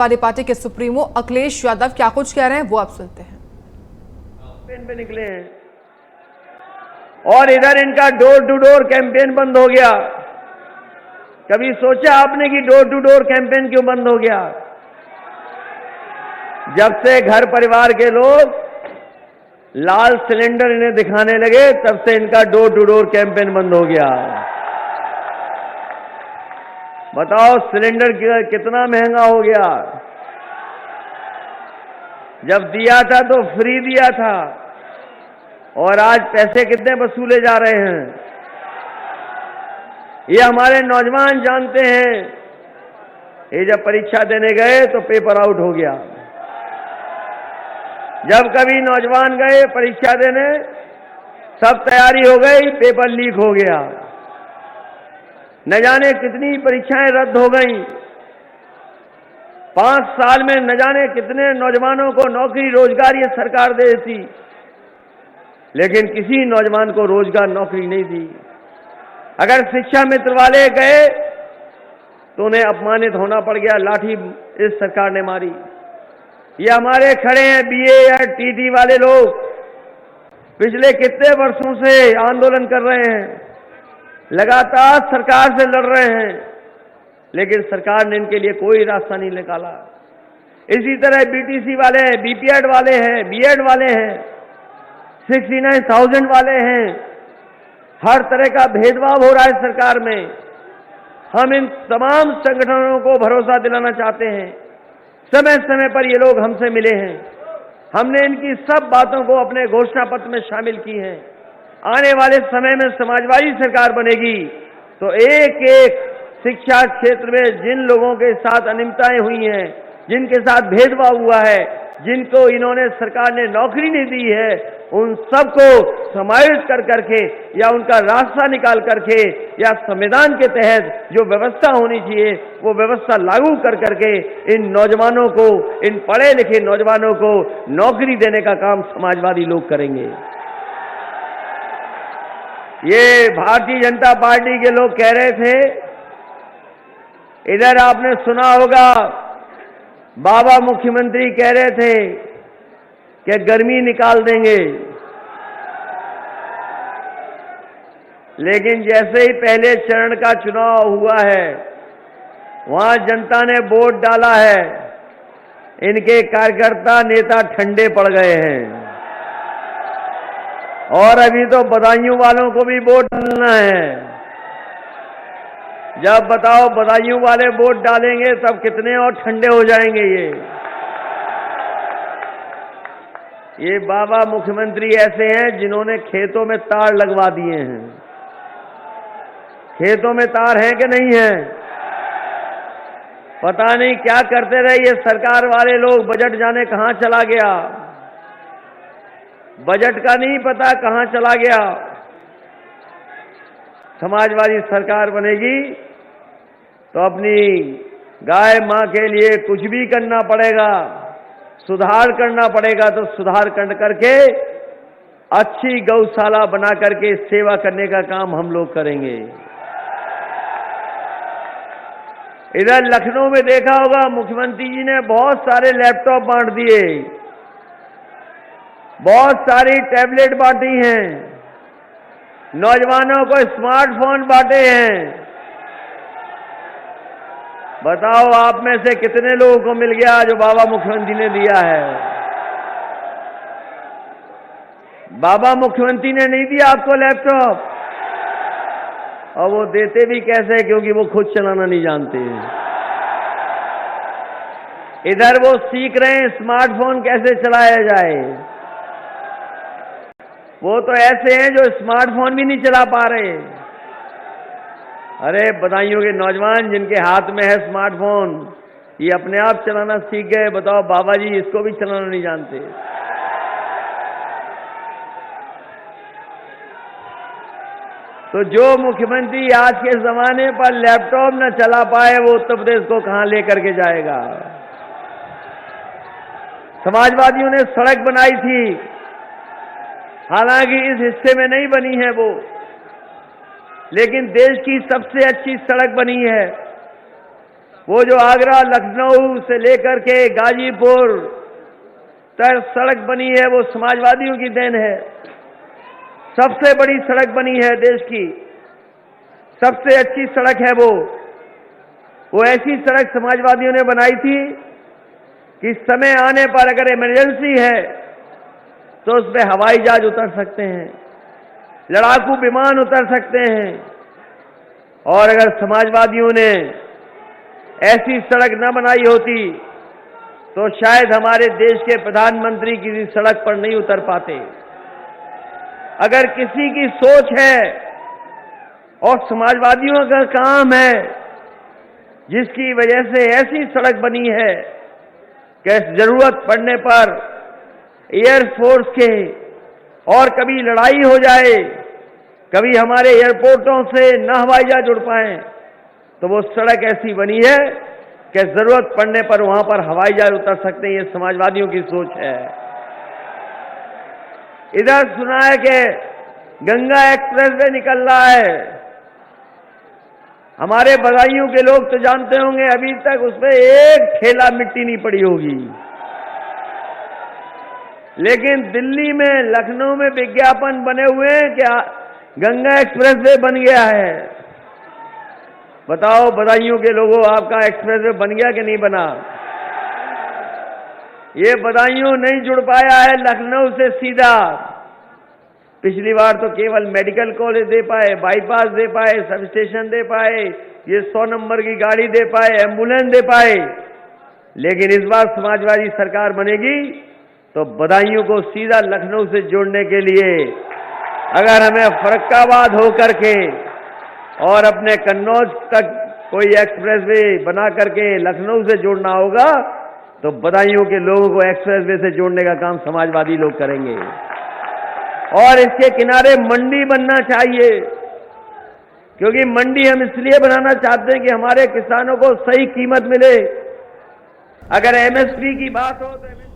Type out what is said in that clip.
Samajwadi party के supremo Akhilesh Yadav क्या कुछ कह रहे हैं वो आप सुनते हैं। कैंपेन पे निकले हैं और इधर इनका डोर टू डोर कैंपेन बंद हो गया। कभी सोचा आपने कि डोर टू डोर कैंपेन क्यों बंद हो गया? जब से घर परिवार के लोग लाल सिलेंडर इन्हें दिखाने लगे तब से इनका डोर टू डोर कैंपेन बंद हो गया। बताओ सिलेंडर कितना महंगा हो गया। जब दिया था तो फ्री दिया था और आज पैसे कितने वसूले जा रहे हैं ये हमारे नौजवान जानते हैं। ये जब परीक्षा देने गए तो पेपर आउट हो गया। जब कभी नौजवान गए परीक्षा देने, सब तैयारी हो गई, पेपर लीक हो गया। न जाने कितनी परीक्षाएं रद्द हो गई। 5 साल में न जाने कितने नौजवानों को नौकरी रोजगार ये सरकार दे देती, लेकिन किसी नौजवान को रोजगार नौकरी नहीं दी। अगर शिक्षा मित्र वाले गए तो उन्हें अपमानित होना पड़ गया, लाठी इस सरकार ने मारी। ये हमारे खड़े हैं बीए या टीटी वाले लोग, पिछले कितने वर्षों से आंदोलन कर रहे हैं, लगातार सरकार से लड़ रहे हैं, लेकिन सरकार ने इनके लिए कोई रास्ता नहीं निकाला। इसी तरह बीटीसी वाले हैं, बीपीएड वाले हैं, बीएड वाले हैं, 69,000 वाले हैं। हर तरह का भेदभाव हो रहा है सरकार में। हम इन तमाम संगठनों को भरोसा दिलाना चाहते हैं। समय समय पर ये लोग हमसे मिले हैं, हमने इनकी सब बातों को अपने घोषणा पत्र में शामिल की है। आने वाले समय में समाजवादी सरकार बनेगी तो एक एक शिक्षा क्षेत्र में जिन लोगों के साथ अनियमितताएं हुई हैं, जिनके साथ भेदभाव हुआ है, जिनको इन्होंने सरकार ने नौकरी नहीं दी है, उन सबको समायोजित कर करके या उनका रास्ता निकाल करके या संविधान के तहत जो व्यवस्था होनी चाहिए वो व्यवस्था लागू कर करके इन नौजवानों को, इन पढ़े लिखे नौजवानों को नौकरी देने का काम समाजवादी लोग करेंगे। ये भारतीय जनता पार्टी के लोग कह रहे थे, इधर आपने सुना होगा बाबा मुख्यमंत्री कह रहे थे कि गर्मी निकाल देंगे, लेकिन जैसे ही पहले चरण का चुनाव हुआ है वहां जनता ने वोट डाला है, इनके कार्यकर्ता नेता ठंडे पड़ गए हैं और अभी तो बदायूं वालों को भी वोट डालना है। जब बताओ बदायूं वाले वोट डालेंगे तब कितने और ठंडे हो जाएंगे ये बाबा मुख्यमंत्री ऐसे हैं जिन्होंने खेतों में तार लगवा दिए हैं। खेतों में तार हैं कि नहीं है? पता नहीं क्या करते रहे ये सरकार वाले लोग। बजट जाने कहां चला गया, बजट का नहीं पता कहां चला गया। समाजवादी सरकार बनेगी तो अपनी गाय मां के लिए कुछ भी करना पड़ेगा, सुधार करना पड़ेगा तो सुधार करके अच्छी गौशाला बना करके सेवा करने का काम हम लोग करेंगे। इधर लखनऊ में देखा होगा मुख्यमंत्री जी ने बहुत सारे लैपटॉप बांट दिए, बहुत सारी टैबलेट बांटी हैं, नौजवानों को स्मार्टफोन बांटे हैं। बताओ आप में से कितने लोगों को मिल गया जो बाबा मुख्यमंत्री ने दिया है? बाबा मुख्यमंत्री ने नहीं दिया आपको लैपटॉप, और वो देते भी कैसे, क्योंकि वो खुद चलाना नहीं जानते हैं। इधर वो सीख रहे हैं स्मार्टफोन कैसे चलाया जाए। वो तो ऐसे हैं जो स्मार्टफोन भी नहीं चला पा रहे। अरे बदायूं के नौजवान जिनके हाथ में है स्मार्टफोन, ये अपने आप चलाना सीख गए। बताओ बाबा जी इसको भी चलाना नहीं जानते। तो जो मुख्यमंत्री आज के जमाने पर लैपटॉप न चला पाए वो उत्तर प्रदेश को कहां लेकर के जाएगा? समाजवादियों ने सड़क बनाई थी, हालांकि इस हिस्से में नहीं बनी है वो, लेकिन देश की सबसे अच्छी सड़क बनी है। वो जो आगरा लखनऊ से लेकर के गाजीपुर तक सड़क बनी है वो समाजवादियों की देन है। सबसे बड़ी सड़क बनी है देश की, सबसे अच्छी सड़क है वो ऐसी सड़क समाजवादियों ने बनाई थी कि समय आने पर अगर इमरजेंसी है तो उसमें हवाई जहाज उतर सकते हैं, लड़ाकू विमान उतर सकते हैं। और अगर समाजवादियों ने ऐसी सड़क न बनाई होती तो शायद हमारे देश के प्रधानमंत्री किसी सड़क पर नहीं उतर पाते। अगर किसी की सोच है और समाजवादियों का काम है जिसकी वजह से ऐसी सड़क बनी है कि जरूरत पड़ने पर एयरफोर्स के और कभी लड़ाई हो जाए, कभी हमारे एयरपोर्टों से न हवाई जहाज उड़ पाए, तो वो सड़क ऐसी बनी है कि जरूरत पड़ने पर वहां पर हवाई जहाज उतर सकते हैं। ये समाजवादियों की सोच है। इधर सुना है कि गंगा एक्सप्रेस वे निकल रहा है। हमारे बदायूं के लोग तो जानते होंगे अभी तक उसमें एक ठेला मिट्टी नहीं पड़ी होगी, लेकिन दिल्ली में लखनऊ में विज्ञापन बने हुए हैं कि गंगा एक्सप्रेस वे बन गया है। बताओ बदायूं के लोगों, आपका एक्सप्रेस वे बन गया कि नहीं बना? ये बदायूं नहीं जुड़ पाया है लखनऊ से सीधा। पिछली बार तो केवल मेडिकल कॉलेज दे पाए, बाईपास दे पाए, सब स्टेशन दे पाए, ये 100 नंबर की गाड़ी दे पाए, एम्बुलेंस दे पाए। लेकिन इस बार समाजवादी सरकार बनेगी तो बदायूं को सीधा लखनऊ से जोड़ने के लिए अगर हमें फर्रुखाबाद होकर के और अपने कन्नौज तक कोई एक्सप्रेस वे बना करके लखनऊ से जोड़ना होगा तो बदायूं के लोगों को एक्सप्रेस वे से जोड़ने का काम समाजवादी लोग करेंगे। और इसके किनारे मंडी बनना चाहिए, क्योंकि मंडी हम इसलिए बनाना चाहते हैं कि हमारे किसानों को सही कीमत मिले। अगर एमएसपी की बात हो तो